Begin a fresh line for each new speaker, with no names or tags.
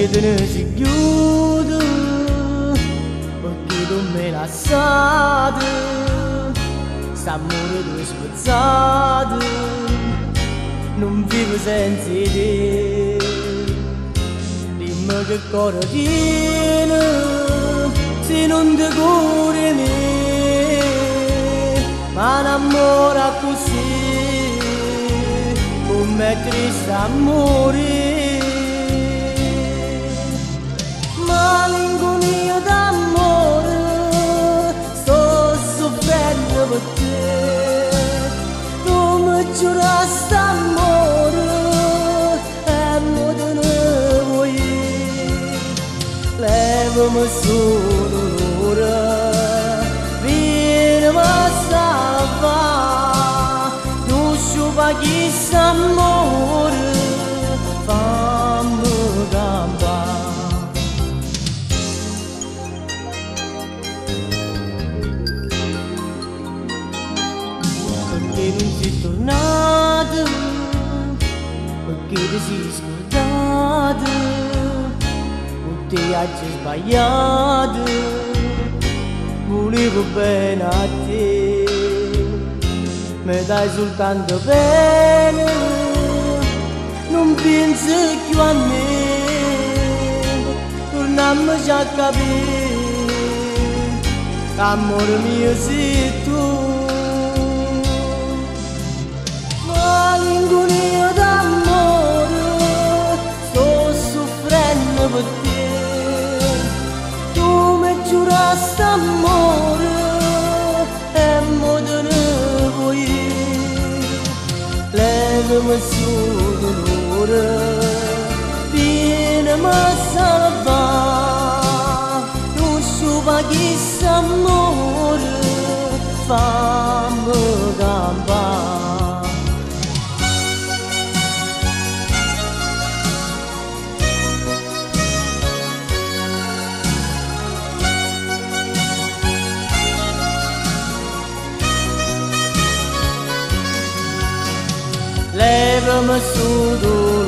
chiedere si chiude perché tu me lasciate s'amore tu spezzate non vivo senza te dimmi che cosa tiene se non ti curi me ma l'amore così come triste amore malinconia d'amore sto soffrendo per te tu mi giurasti amore e mo te ne vuoi levami su dolore vieni a salvare non sciupa chissà amore fammi campare. Perché non sei tornato, perché ti sei scordato, con te hai sbagliato, volevo bene a te, mi dai soltanto bene, non pensi più a me, tornammoci a capire, amore mio sei tu. Malinconia d'amore sto soffrendo per te tu mi giurasti amore e mo te ne vuoi levami su dolore vienimi a salvare non sciupa chissà amore fammi campare. Levami su dolore